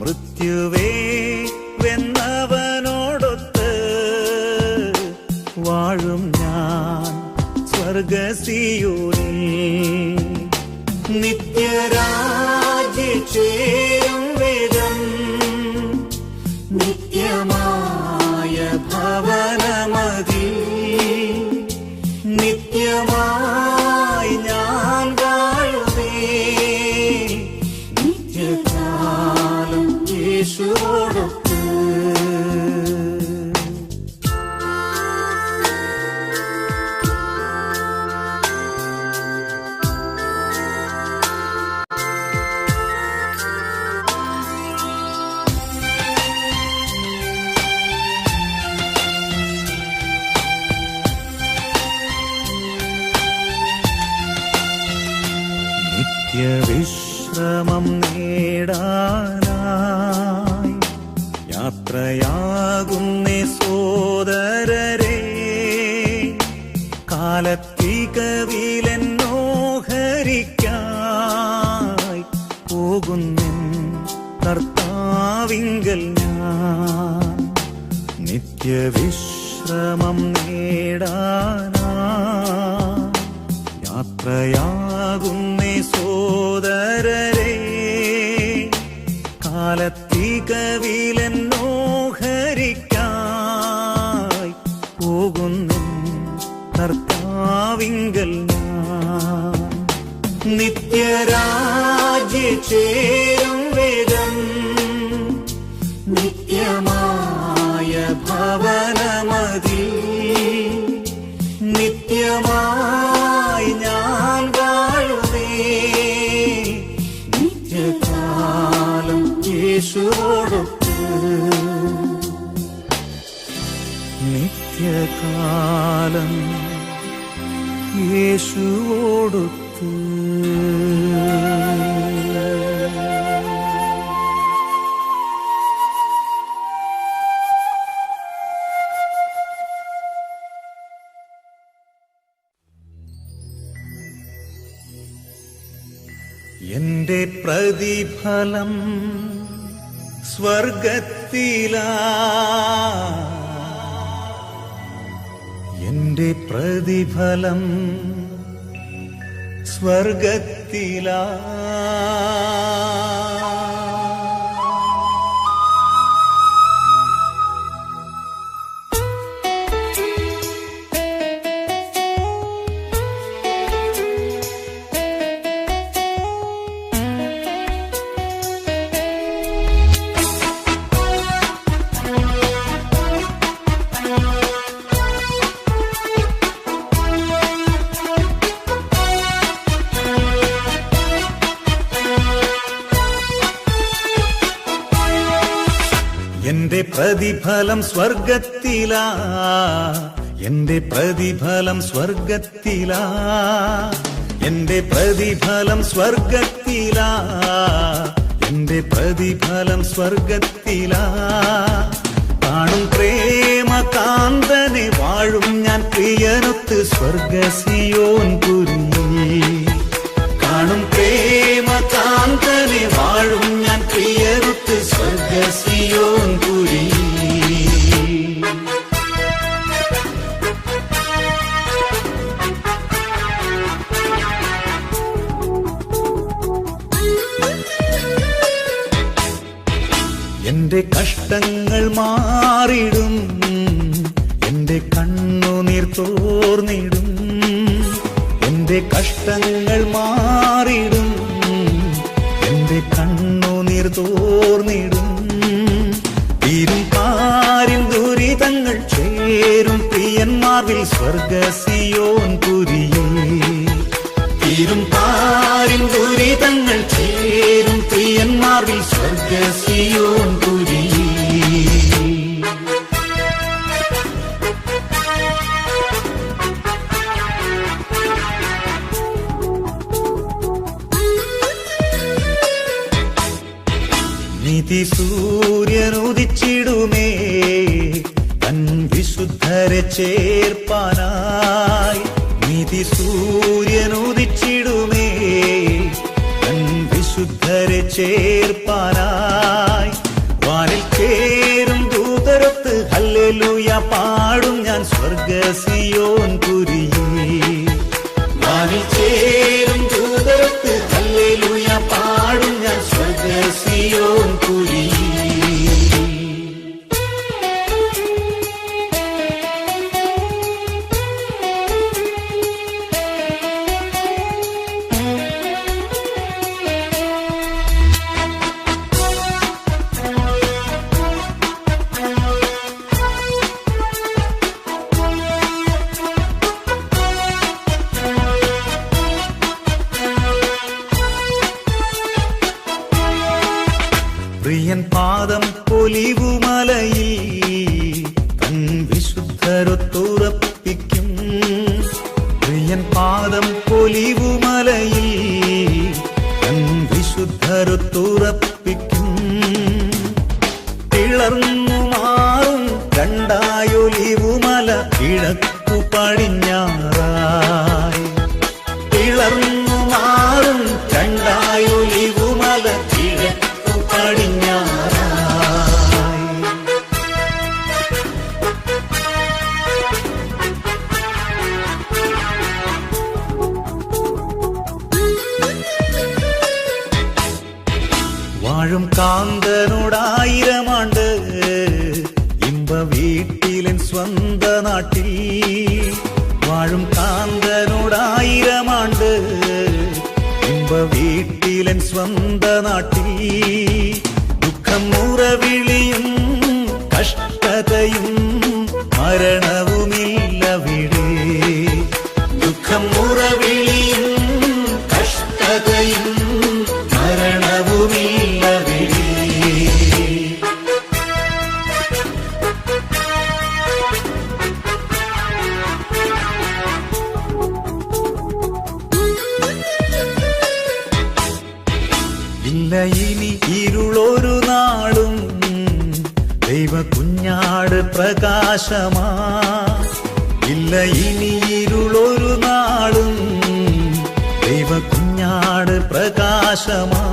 മൃത്യുവേ വെന്നവനോടൊത്ത് വാഴും ഞാൻ സ്വർഗസിയോനിൽ. നിത്യരാജ്യ ചേരും വേഗം നിത്യമായ ഭവനമതിൽ നിത്യമായി ഞാൻ വാഴുമേ നിത്യകാലം യേശുവോടൊത്ത്. നിത്യവിശ്രമം നേടാനായി യാത്രയാകുന്നേ സോദരരെ കാലത്തികവിലെന്നോഹരിക്കായി പോകുന്നെൻ കർത്താവിങ്കൽ ഞാൻ. നിത്യവിശ്രമം നേടാനായി യാത്രയാകുന്നേ സോദരരെ കാലത്തികവിലെന്നോഹരിക്കായി പോകുന്നു കർത്താവിങ്കൽ ഞാൻ. നിത്യരാജ്യ ചേരും വേഗം നിത്യമായ ഭവനമതിൽ നിത്യമായി ഞാൻ വാഴുമേ നിത്യകാലം യേശുവോടൊത്ത്. നിത്യകാലം യേശുവോടൊത്ത്. എന്റെ പ്രതിഫലം സ്വർഗത്തിലാ എന്റെ പ്രതിഫലം, സ്വർഗത്തിലാ എന്റെ പ്രതിഫലം സ്വർഗത്തിലാ, എന്റെ പ്രതിഫലം സ്വർഗത്തിലാ, എന്റെ പ്രതിഫലം സ്വർഗത്തിലാ, എന്റെ പ്രതിഫലം സ്വർഗത്തിലാ. കാണും പ്രേമകാന്തനെ വാഴും ഞാൻ പ്രിയനൊത്ത് സ്വർഗസിയോൻ പുരിയിൽ. കാണും പ്രേമകാന്തനെ വാഴും ഞാൻ പ്രിയനൊത്ത് സ്വർഗസിയോൻ പുരിയിൽ. എന്റെ കഷ്ടങ്ങൾ മാറിടും, എന്റെ കണ്ണുനീർ തോർന്നിടും. എന്റെ കഷ്ടങ്ങൾ മാറിടും, എന്റെ കണ്ണുനീർ തോർന്നിടും. തീരും പാരിൻ ദുരിതങ്ങൾ ചേരും പ്രിയന്മാർവിൽ സ്വർഗസിയോൻ പുരിയിൽ. തീരും പാരിൻ ദുരിതങ്ങൾ ചേരും പ്രിയന്മാർവിൽ സ്വർഗസിയോൻ പുരിയിൽ. നീതി സൂര്യനുദിച്ചിടുമേ തൻ വിശുദ്ധരെ ചേർപ്പാനായി. നീതി സൂര്യനുദിച്ചിടുമേ തൻ വിശുദ്ധരെ ചേർപ്പാനായി. വാനിൽ ചേരും ദൂതരൊത്ത് ഹല്ലേലൂയ പാടും ഞാൻ സ്വർഗസിയോൻ പുരിയിൽ. വാനിൽ ചേരും ദൂതരൊത്ത് ഹല്ലേലൂയ പാടും ഞാൻ സ്വർഗസിയോൻ പുരിയിൽ. പ്രിയൻ പാദം ഒലിവുമലയിൽ തൻ വിശുദ്ധരൊത്തുറപ്പിക്കും. പ്രിയൻ പാദം ഒലിവുമലയിൽ തൻ വിശുദ്ധരൊത്തുറപ്പിക്കും. പിളർന്നു മാറും രണ്ടായൊലിവുമല കിഴക്കു പടിഞ്ഞാറായി. പിളർന്നു മാറും രണ്ടായൊലിവുമല കിഴക്കു പടിഞ്ഞാറായി. വാഴും കാന്തനോടായിരമാണ്ട് ഇമ്പ വീട്ടിലൻ സ്വന്ത നാട്ടിൽ. വാഴും കാന്തനോടായിരമാണ്ട് ഇമ്പ വീട്ടിലൻ സ്വന്ത നാട്ടിൽ. ദുഃഖം മുറവിളിയും കഷ്ടതയും മരണവുമില്ലവിടെ. ദുഃഖം മുറവിളിയും കഷ്ടതയും മരണവുമില്ലവിടെ. ഇല്ല ഇനി ഇരുളൊരു നാളും ദൈവ കുഞ്ഞാട് പ്രകാശമാ. ഇല്ല ഇനി ഇരുളൊരു നാളും ദൈവ കുഞ്ഞാട് പ്രകാശമാ.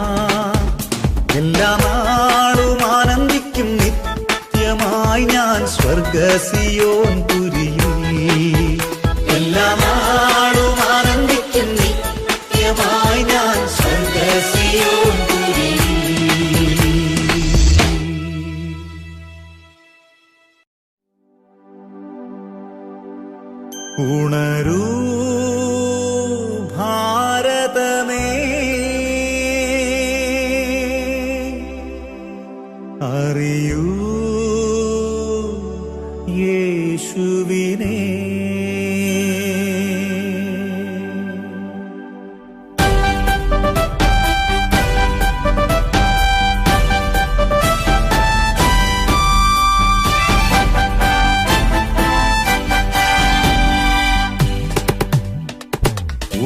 എല്ലാ നാളും ആനന്ദിക്കും നിത്യമായി ഞാൻ സ്വർഗസിയോൻ പുരിയിൽ. എല്ലാ നാളും ആനന്ദിക്കും നിത്യമായി ഞാൻ സ്വർഗസിയോൻ പുരിയിൽ. ഉണരൂ ഭാരതമേ, അറിയൂ യേശുവിനെ.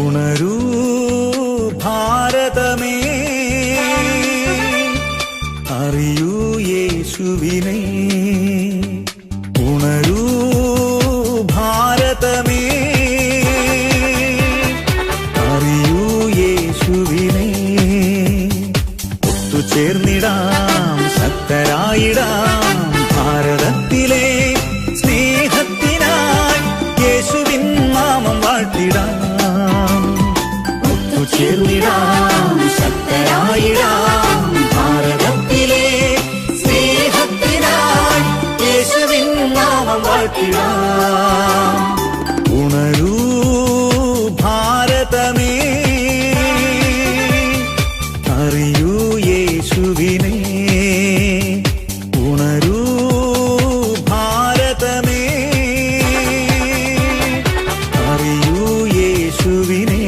ഉണരൂ ഭാരതമേ, അറിയൂ യേശുവിനെ. ഉണരൂ ഭാരതമേ, അറിയൂ യേശുവിനെ. ഒത്തുചേർന്നിടാം, ശക്തരായിടാം, ഭാരതത്തിലെ സ്നേഹത്തിനായി യേശുവിൻ നാമം വാഴ്ത്തിടാം. ഒത്തുചേർന്നിടാം, ശക്തരായിടാം, ഭാരതത്തിലെ സ്നേഹത്തിനായി യേശുവിൻ നാമം വാഴ്ത്തിടാം. ഉണരൂ ഭാരതമേ, അറിയൂ യേശുവിനെ. ഉണരൂ ഭാരതമേ, അറിയൂ യേശുവിനെ.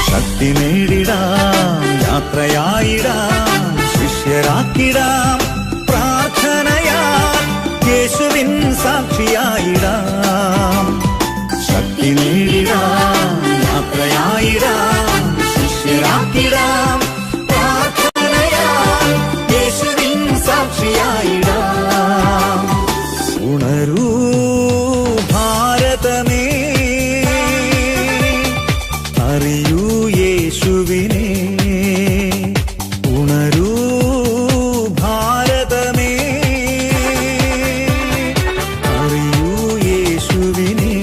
ശക്തി നേടിടാം, യാത്രയായിടാം, ശിഷ്യരാക്കിടാം, പ്രാർത്ഥനയാൽ യേശുവിൻ സാക്ഷിയായിടാം. ശക്തി നേടിടാം, യാത്രയായിടാം, ശിഷ്യരാക്കിടാം, പ്രാർത്ഥനയാൽ യേശുവിൻ സാക്ഷിയായിടാം. ഉണരൂ ഭാരതമേ, അറിയൂ യേശുവിനെ. ഉണരൂ ഭാരതമേ, അറിയൂ യേശുവിനെ.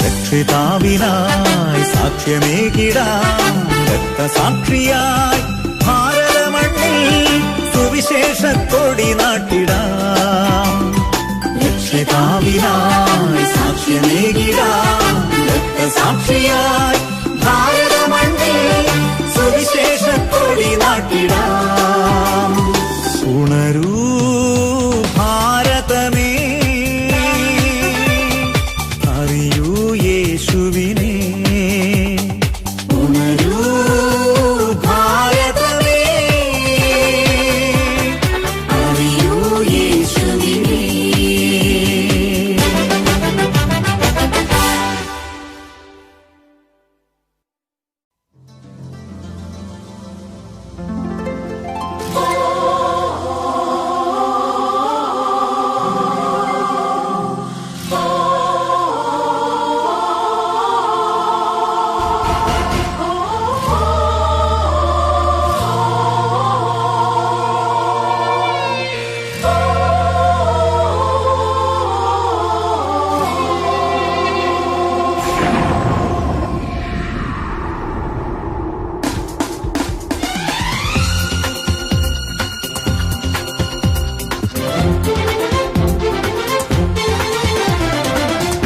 രക്ഷിതാവിനായി സാക്ഷ്യമേകിടാം, രക്തസാക്ഷിയായി ഭാരതമണ്ണിൽ സുവിശേഷക്കൊടി നാട്ടിടാം. രക്ഷിതാവിനായി സാക്ഷ്യമേകിടാം, രക്തസാക്ഷിയായി ഭാരതമണ്ണിൽ സുവിശേഷക്കൊടി നാട്ടിടാം. ഉണരൂ ഭാരതമേ, അറിയൂ യേശുവിനെ. ഉണരൂ ഭാരതമേ, അറിയൂ യേശുവിനെ.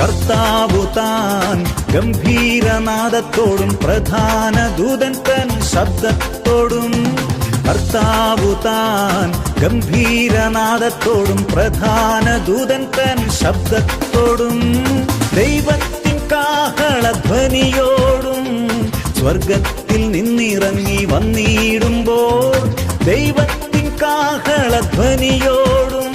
കർത്താവു താൻ ഗംഭീരനാദത്തോടും പ്രധാന ദൂതൻ തൻ ശബ്ദത്തോടും. കർത്താവു താൻ ഗംഭീരനാദത്തോടും പ്രധാന ദൂതൻ തൻ ശബ്ദത്തോടും ദൈവത്തിൻ കാഹളധ്വനിയോടും സ്വർഗത്തിൽ നിന്നിറങ്ങി വന്നിടുമ്പോൾ ദൈവത്തിൻ കാഹളധ്വനിയോടും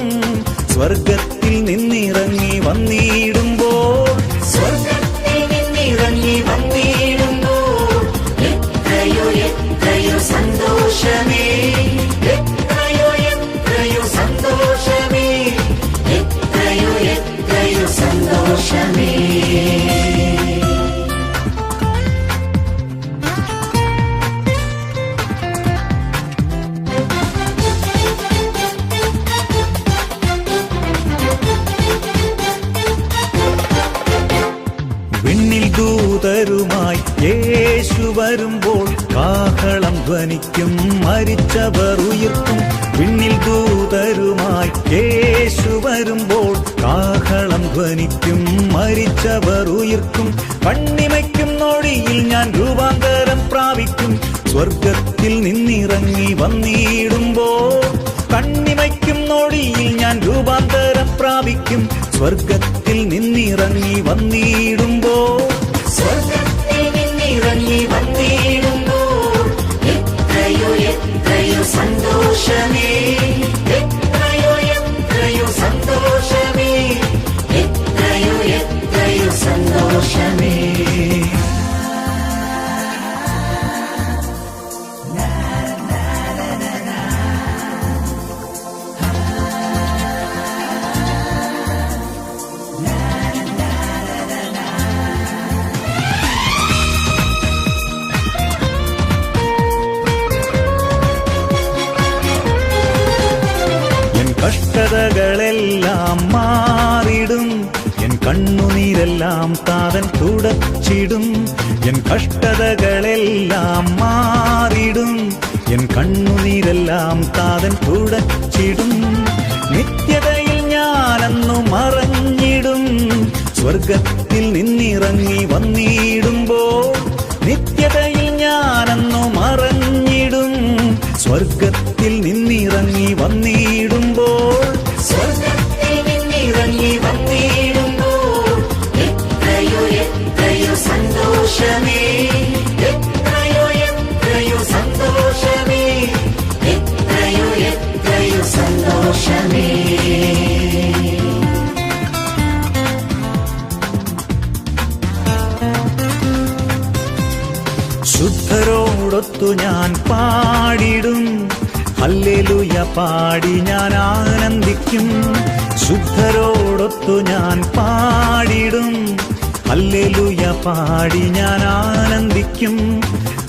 സ്വർഗത്തിൽ നിന്നിറങ്ങി വന്നിടുമ്പോൾ സ്വർഗത്തിൽ നിന്നിറങ്ങി വന്നിടുമ്പോൾ എത്രയോ എത്രയോ സന്തോഷമേ, എത്രയോ എത്രയോ സന്തോഷമേ, എത്രയോ എത്രയോ സന്തോഷമേ. വിണ്ണിൽ ദൂതരുമായി യേശു വരുമ്പോൾ കാഹളം ധ്വനിക്കും, മരിച്ചവർ ഉയർക്കും. വിണ്ണിൽ ദൂതരുമായി യേശു വരുമ്പോൾ കാഹളം ധ്വനിക്കും, മരിച്ചവർ ഉയർക്കും. കണ്ണിമയ്ക്കും നൊടിയിൽ ഞാൻ രൂപാന്തരം പ്രാപിക്കും, സ്വർഗത്തിൽ നിന്നിറങ്ങി വന്നിടുമ്പോൾ. കണ്ണിമയ്ക്കും നൊടിയിൽ ഞാൻ രൂപാന്തരം പ്രാപിക്കും, സ്വർഗത്തിൽ നിന്നിറങ്ങി വന്നിടുമ്പോൾ. സ്വർഗത്തിൽ നിന്നിറങ്ങി വന്നിടുമ്പോൾ എത്രയോ എത്രയോ സന്തോഷമേ, എത്രയോ എത്രയോ സന്തോഷമേ, എത്രയോ എത്രയോ സന്തോഷമേ. കഷ്ടതകളെല്ലാം മാറിടും, എൻ കണ്ണുനീരെല്ലാം താതൻ തുടച്ചിടും. എൻ കഷ്ടതകളെല്ലാം മാറിടും, എൻ കണ്ണുനീരെല്ലാം താതൻ തുടച്ചിടും. നിത്യതയിൽ ഞാനെന്നു മറഞ്ഞിടും, സ്വർഗത്തിൽ നിന്നിറങ്ങി വന്നിടുമ്പോൾ. നിത്യതയിൽ ഞാനെന്നു മറഞ്ഞിടും, സ്വർഗത്തിൽ നിന്നിറങ്ങി വന്നിടുമ്പോൾ. സ്വർഗത്തിൽ നിന്നിറങ്ങി വന്നിടുമ്പോൾ എത്രയോ എത്രയോ സന്തോഷമേ, എത്രയോ എത്രയോ സന്തോഷമേ, എത്രയോ എത്രയോ സന്തോഷമേ. ശുദ്ധരോടൊത്തു ഞാൻ പാടിടും, ഹല്ലേലൂയ പാടി ഞാൻ ആനന്ദിക്കും. ശുദ്ധരോടൊത്തു ഞാൻ പാടിടും, ഹല്ലേലൂയ പാടി ഞാൻ ആനന്ദിക്കും.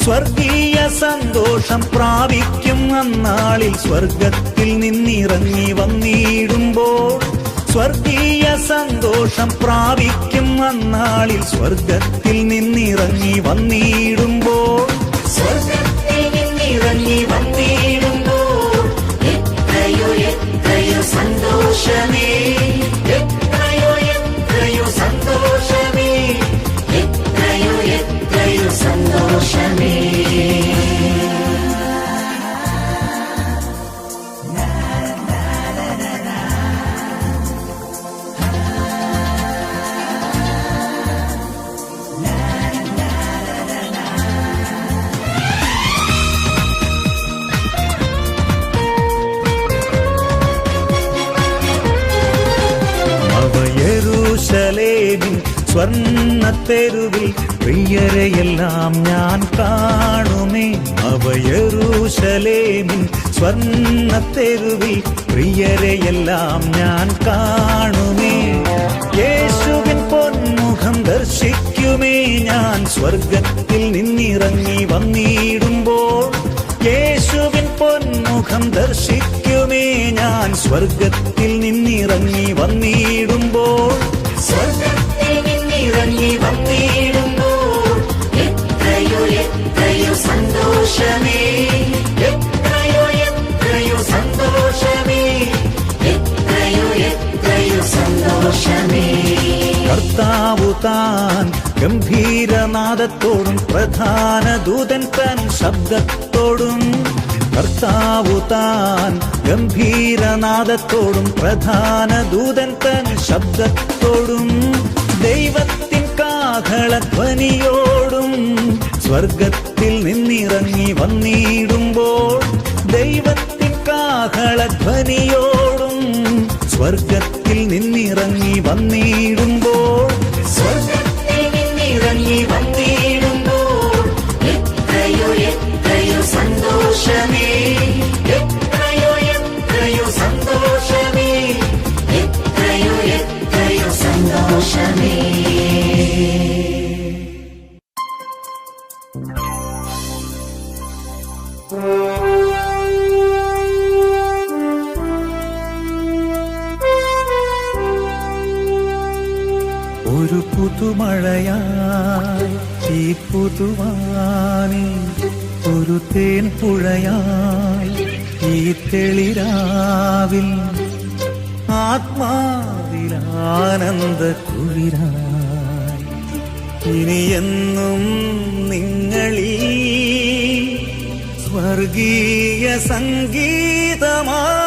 സ്വർഗീയ സന്തോഷം പ്രാപിക്കും അന്നാളിൽ, സ്വർഗത്തിൽ നിന്നിറങ്ങി വന്നിടുമ്പോൾ. സ്വർഗീയ സന്തോഷം പ്രാപിക്കും അന്നാളിൽ, സ്വർഗത്തിൽ നിന്നിറങ്ങി വന്നിടുമ്പോൾ. സ്വർഗത്തിൽ നിന്നിറങ്ങി വന്നിടുമ്പോൾ എത്രയോ എത്രയോ സന്തോഷമേ, എത്രയോ എത്രയോ സന്തോഷമേ, എത്രയോ എത്രയോ സന്തോഷമേ. യെരൂശലേമിൻ സ്വർണ്ണത്തെരുവിൽ പ്രിയരെയെല്ലാം ഞാൻ കാണുമേ. യെരൂശലേമിൻ സ്വർണ്ണത്തെരുവിൽ പ്രിയരെയെല്ലാം ഞാൻ കാണുമേ. യേശുവിൻ പൊന്മുഖം ദർശിക്കുമേ ഞാൻ, സ്വർഗത്തിൽ നിന്നിറങ്ങി വന്നിടുമ്പോൾ. യേശുവിൻ പൊന്മുഖം ദർശിക്കുമേ ഞാൻ, സ്വർഗത്തിൽ നിന്നിറങ്ങി വന്നിടുമ്പോൾ. സ്വർഗത്തിൽ നിന്നിറങ്ങി വന്നിടുമ്പോൾ എത്രയോ എത്രയോ സന്തോഷമേ, എത്രയോ എത്രയോ സന്തോഷമേ, എത്രയോ എത്രയോ സന്തോഷമേ. കർത്താവു താൻ ഗംഭീരനാദത്തോടും പ്രധാന ദൂതൻ തൻ ശബ്ദത്തോടും. കർത്താവു താൻ ഗംഭീരനാദത്തോടും പ്രധാന ദൂതൻ തൻ ശബ്ദത്തോടും. ദൈവത്തിൻ കാഹളധ്വനിയോടും സ്വർഗത്തിൽ നിന്നിറങ്ങി വന്നിടുമ്പോൾ. ദൈവത്തിൻ കാഹളധ്വനിയോടും സ്വർഗത്തിൽ നിന്നിറങ്ങി വന്നിടുമ്പോൾ സ്വർഗത്തിൽ നിന്നിറങ്ങി വന്നിടുമ്പോൾ എത്രയോ എത്രയോ സന്തോഷമേ, എത്രയോ എത്രയോ സന്തോഷമേ, എത്രയോ എത്രയോ സന്തോഷമേ. ഒരു പുതുമഴയായി ഈ പുതുവാനിൽ ഒരു തേൻ പുഴയായി ഈ തെളിരാവിൽ ആത്മാവിലാനന്ദ കുളിരായി ഇനിയെന്നും നിങ്ങളീ സ്വർഗീയ സംഗീതമായി